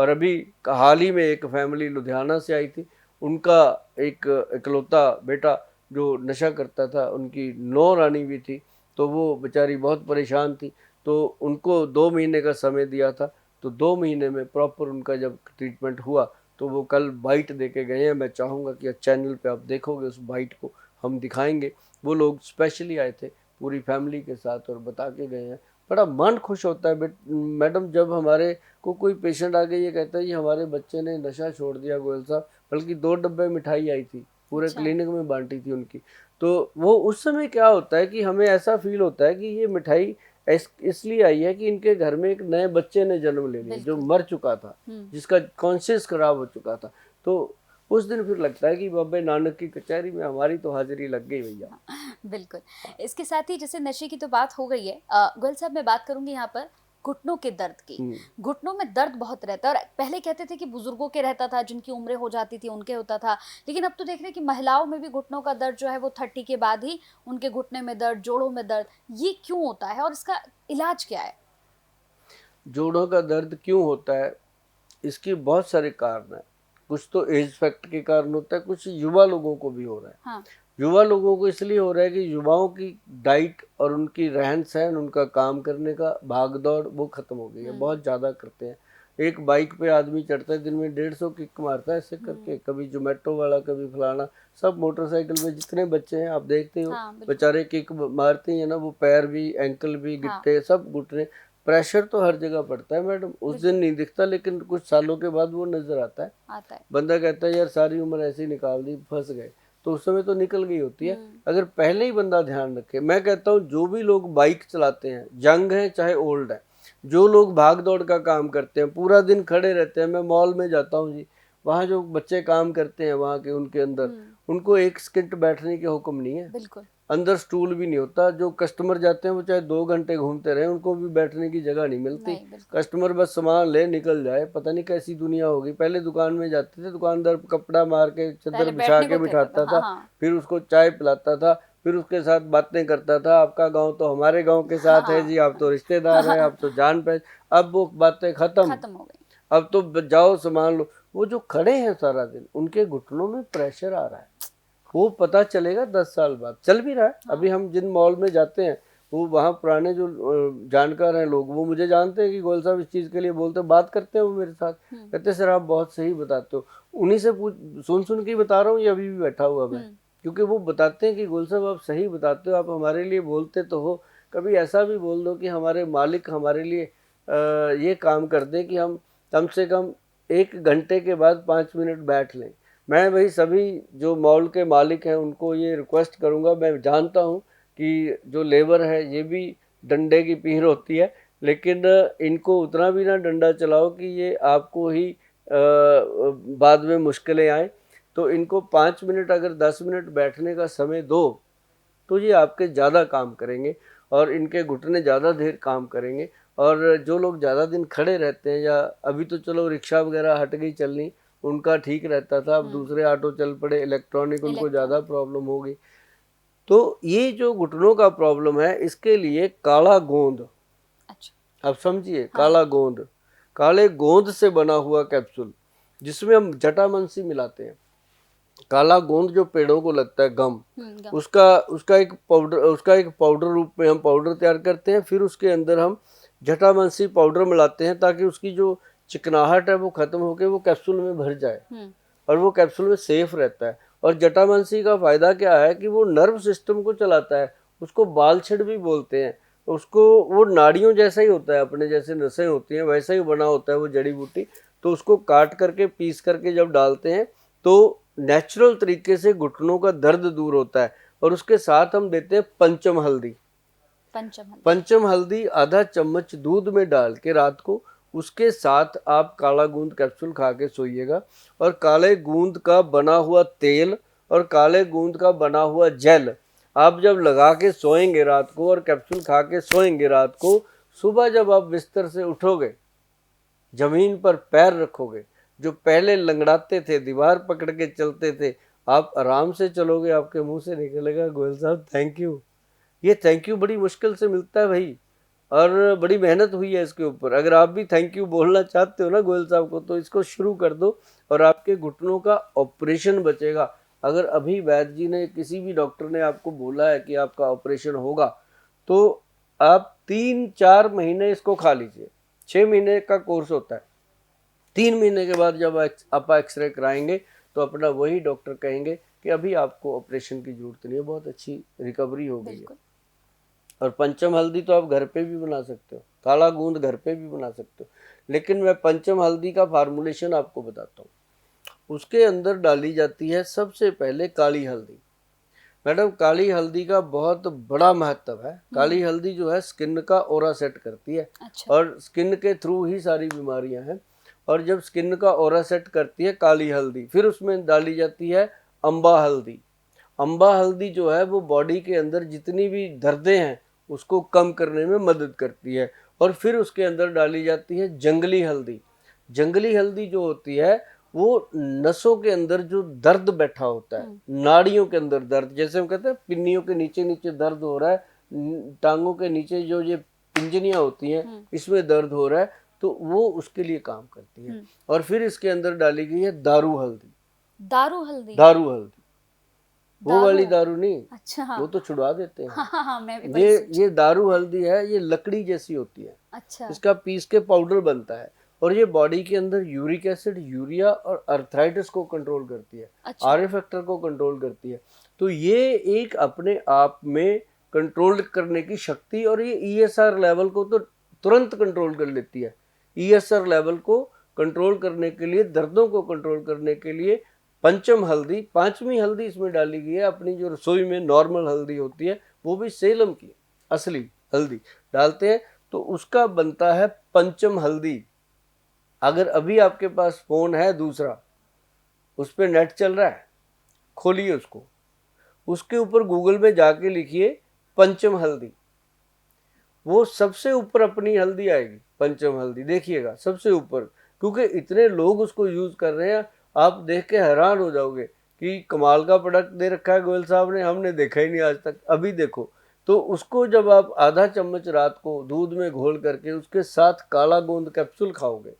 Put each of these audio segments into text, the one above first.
और अभी हाल ही में एक फैमिली लुधियाना से आई थी, उनका एक इकलौता बेटा जो नशा करता था, उनकी नौ रानी भी थी, तो वो बेचारी बहुत परेशान थी। तो उनको 2 महीने का समय दिया था, तो 2 महीने में प्रॉपर उनका जब ट्रीटमेंट हुआ तो वो कल बाइट दे के गए हैं। मैं चाहूँगा कि चैनल पे आप देखोगे, उस बाइट को हम दिखाएंगे। वो लोग स्पेशली आए थे पूरी फैमिली के साथ और बता के गए हैं। बड़ा मन खुश होता है मैडम, जब हमारे को कोई पेशेंट आके ये कहता है कि हमारे बच्चे ने नशा छोड़ दिया गोयल साहब, बल्कि 2 डब्बे मिठाई आई थी, पूरे अच्छा। क्लिनिक में बांटी थी उनकी। तो वो उस समय क्या होता है कि हमें ऐसा फील होता है कि ये मिठाई इसलिए आई है कि इनके घर में एक नए बच्चे ने जन्म ले लिया जो बिल्कुल। मर चुका था, जिसका कॉन्शियस खराब हो चुका था। तो उस दिन फिर लगता है कि बाबे नानक की कचहरी में हमारी तो हाजिरी लग गई भैया। बिल्कुल। इसके साथ ही जैसे नशे की तो बात हो गई है, गोयल साहब मैं बात करूँगी यहाँ पर घुटनों के दर्द की। घुटनों में दर्द बहुत रहता है और पहले कहते थे कि बुजुर्गों के रहता था, जिनकी उम्रें हो जाती थी उनके होता था। लेकिन अब तो देख रहे हैं कि महिलाओं में भी घुटनों का दर्द जो है वो 30 के बाद ही उनके घुटने में दर्द, जोड़ों में दर्द, ये क्यों होता है और इसका इलाज क्या है? जोड़ों का दर्द क्यों होता है, इसके बहुत सारे कारण हैं। कुछ तो एज फैक्ट के कारण होता है, कुछ युवा लोगों को भी हो रहा है। हाँ। युवा लोगों को इसलिए हो रहा है कि युवाओं की डाइट और उनकी रहन सहन, उनका काम करने का भाग दौड़ वो खत्म हो गई है, बहुत ज़्यादा करते हैं। एक बाइक पे आदमी चढ़ता है, दिन में 150 किक मारता है ऐसे करके, कभी जोमेटो वाला, कभी फलाना। सब मोटरसाइकिल में जितने बच्चे हैं आप देखते हो, हाँ, बिल्कुल। बेचारे किक मारते हैं ना, वो पैर भी, एंकल भी, हाँ, गिट्टे सब घुटने। प्रेशर तो हर जगह पड़ता है मैडम, उस दिन बिल्कुल। नहीं दिखता, लेकिन कुछ सालों के बाद वो नजर आता है। आता है। बंदा कहता है यार सारी उम्र ऐसे ही निकाल दी, फंस गए। तो उस समय तो निकल गई होती है, अगर पहले ही बंदा ध्यान रखे। मैं कहता हूँ जो भी लोग बाइक चलाते हैं, यंग है चाहे ओल्ड है, जो लोग भाग दौड़ का काम करते हैं, पूरा दिन खड़े रहते हैं, मैं मॉल में जाता हूँ जी, वहाँ जो बच्चे काम करते हैं वहाँ के, उनके अंदर उनको एक सेकंड बैठने के हुक्म नहीं है, बिल्कुल। अंदर स्टूल भी नहीं होता। जो कस्टमर जाते हैं वो चाहे 2 घंटे घूमते रहे, उनको भी बैठने की जगह नहीं मिलती। नहीं, बिल्कुल। कस्टमर बस सामान ले निकल जाए। पता नहीं कैसी दुनिया होगी। पहले दुकान में जाते थे, दुकानदार कपड़ा मार के चादर पहले बिछा बैठने के को कहता था। बिठाता हाँ, था, हाँ। फिर उसको चाय पिलाता था, फिर उसके साथ बातें करता था। आपका गांव तो हमारे गांव के साथ है हाँ। जी, आप तो रिश्तेदार हैं, आप तो जान पहचान। अब वो बातें खत्म। खत्म हो गई। अब तो जाओ सामान लो। वो जो खड़े हैं सारा दिन, उनके घुटनों में प्रेशर आ रहा है, वो पता चलेगा 10 साल बाद। चल भी रहा है। हाँ। अभी हम जिन मॉल में जाते हैं, वो वहाँ पुराने जो जानकार हैं लोग, वो मुझे जानते हैं कि गोयल साहब इस चीज़ के लिए बोलते हैं, बात करते हैं वो मेरे साथ, कहते हैं सर आप बहुत सही बताते हो। उन्हीं से पूछ, सुन सुन के ही बता रहा हूँ, ये अभी भी बैठा हुआ मैं, क्योंकि वो बताते हैं कि गोयल साहब आप सही बताते हो, आप हमारे लिए बोलते तो हो, कभी ऐसा भी बोल दो कि हमारे मालिक हमारे लिए ये काम कर दें कि हम कम से कम 1 घंटे के बाद 5 मिनट बैठ लें। मैं भाई सभी जो मॉल के मालिक हैं उनको ये रिक्वेस्ट करूंगा। मैं जानता हूं कि जो लेबर है ये भी डंडे की पीर होती है, लेकिन इनको उतना भी ना डंडा चलाओ कि ये आपको ही बाद में मुश्किलें आए। तो इनको 5 मिनट, अगर 10 मिनट बैठने का समय दो, तो ये आपके ज़्यादा काम करेंगे और इनके घुटने ज़्यादा देर काम करेंगे। और जो लोग ज़्यादा दिन खड़े रहते हैं, या अभी तो चलो रिक्शा वगैरह हट गई चलनी, उनका ठीक रहता था, अब दूसरे ऑटो चल पड़े इलेक्ट्रॉनिक, उनको ज़्यादा इलेक्ट्रॉनिक। प्रॉब्लम हो गई। तो ये जो घुटनों का प्रॉब्लम है, इसके लिए काला गोंद, अच्छा। आप समझिए, हाँ। काला गोंद, काले गोंद से बना हुआ कैप्सूल, जिसमें हम जटामांसी मिलाते हैं। काला गोंद जो पेड़ों को लगता है, गम, गम। उसका उसका एक पाउडर रूप में हम पाउडर तैयार करते हैं। फिर उसके अंदर हम जटामांसी पाउडर मिलाते हैं, ताकि उसकी जो चिकनाहट है वो खत्म होकर वो कैप्सूल में भर जाए और वो कैप्सूल में सेफ रहता है। और जटामांसी का फायदा क्या है कि वो नर्व सिस्टम को चलाता है। उसको बालछड़ भी बोलते हैं। उसको, वो नाड़ियों जैसा ही होता है, अपने जैसे नसें होती हैं वैसा ही बना होता है वो जड़ी बूटी। तो उसको काट करके, पीस करके जब डालते हैं, तो नेचुरल तरीके से घुटनों का दर्द दूर होता है। और उसके साथ हम देते हैं पंचम हल्दी। पंचम हल्दी। पंचम हल्दी आधा चम्मच दूध में डाल के रात को, उसके साथ आप काला गूंद कैप्सूल खा के सोइएगा। और काले गूंद का बना हुआ तेल और काले गूंद का बना हुआ जेल आप जब लगा के सोएंगे रात को, और कैप्सूल खा के सोएंगे रात को, सुबह जब आप बिस्तर से उठोगे, जमीन पर पैर रखोगे, जो पहले लंगड़ाते थे, दीवार पकड़ के चलते थे, आप आराम से चलोगे। आपके मुंह से निकलेगा गोयल साहब थैंक यू। ये थैंक यू बड़ी मुश्किल से मिलता है भाई। और बड़ी मेहनत हुई है इसके ऊपर। अगर आप भी थैंक यू बोलना चाहते हो ना गोयल साहब को, तो इसको शुरू कर दो और आपके घुटनों का ऑपरेशन बचेगा। अगर अभी वैद्य जी ने, किसी भी डॉक्टर ने आपको बोला है कि आपका ऑपरेशन होगा, तो आप 3-4 महीने इसको खा लीजिए। 6 महीने का कोर्स होता है। 3 महीने के बाद जब आप एक्सरे कराएंगे तो अपना वही डॉक्टर कहेंगे कि अभी आपको ऑपरेशन की जरूरत नहीं है, बहुत अच्छी रिकवरी हो गई है। बिल्कुल। और पंचम हल्दी तो आप घर पे भी बना सकते हो, काला गूंद घर पे भी बना सकते हो, लेकिन मैं पंचम हल्दी का फार्मूलेशन आपको बताता हूँ। उसके अंदर डाली जाती है सबसे पहले काली हल्दी। मैडम, काली हल्दी का बहुत बड़ा महत्व है। काली हल्दी जो है स्किन का ऑरा सेट करती है। अच्छा। और स्किन के थ्रू ही सारी बीमारियां हैं। और जब स्किन का ऑरा सेट करती है काली हल्दी, फिर उसमें डाली जाती है अम्बा हल्दी। अम्बा हल्दी जो है वो बॉडी के अंदर जितनी भी दर्दें हैं उसको कम करने में मदद करती है। और फिर उसके अंदर डाली जाती है जंगली हल्दी। जंगली हल्दी जो होती है वो नसों के अंदर जो दर्द बैठा होता है, नाड़ियों के अंदर दर्द, जैसे हम कहते हैं पिन्नियों के नीचे नीचे दर्द हो रहा है, टांगों के नीचे जो ये पिंजनियां होती हैं इसमें दर्द हो रहा है, तो वो उसके लिए काम करती है। और फिर इसके अंदर डाली गई है दारू हल्दी। दारू हल्दी। दारू हल्दी, वो वाली दारू। दारू नहीं, अच्छा। हाँ वो तो छुड़वा देते हैं। हाँ, मैं भी वही ये दारू हल्दी है, ये लकड़ी जैसी होती है। अच्छा। इसका पीस के पाउडर बनता है और ये बॉडी के अंदर यूरिक एसिड, यूरिया और अर्थराइटिस को कंट्रोल करती है। अच्छा। आर फैक्टर को कंट्रोल करती है। तो ये एक अपने आप में कंट्रोल करने की शक्ति, और ये ईएसआर लेवल को तो तुरंत कंट्रोल कर लेती है। ईएसआर लेवल को कंट्रोल करने के लिए, दर्दों को कंट्रोल करने के लिए पंचम हल्दी, 5वीं हल्दी इसमें डाली गई है। अपनी जो रसोई में नॉर्मल हल्दी होती है वो भी सेलम की असली हल्दी डालते हैं, तो उसका बनता है पंचम हल्दी। अगर अभी आपके पास फोन है दूसरा, उस पर नेट चल रहा है, खोलिए उसको, उसके ऊपर गूगल में जाके लिखिए पंचम हल्दी, वो सबसे ऊपर अपनी हल्दी आएगी। पंचम हल्दी देखिएगा सबसे ऊपर, क्योंकि इतने लोग उसको यूज कर रहे हैं, आप देख के हैरान हो जाओगे कि कमाल का प्रोडक्ट दे रखा है गोयल साहब ने, हमने देखा ही नहीं आज तक। अभी देखो, तो उसको जब आप आधा चम्मच रात को दूध में घोल करके उसके साथ काला गोंद कैप्सूल खाओगे,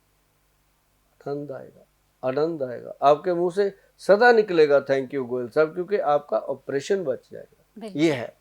आनंद आएगा, आनंद आएगा। आपके मुंह से सदा निकलेगा थैंक यू गोयल साहब, क्योंकि आपका ऑपरेशन बच जाएगा। ये है।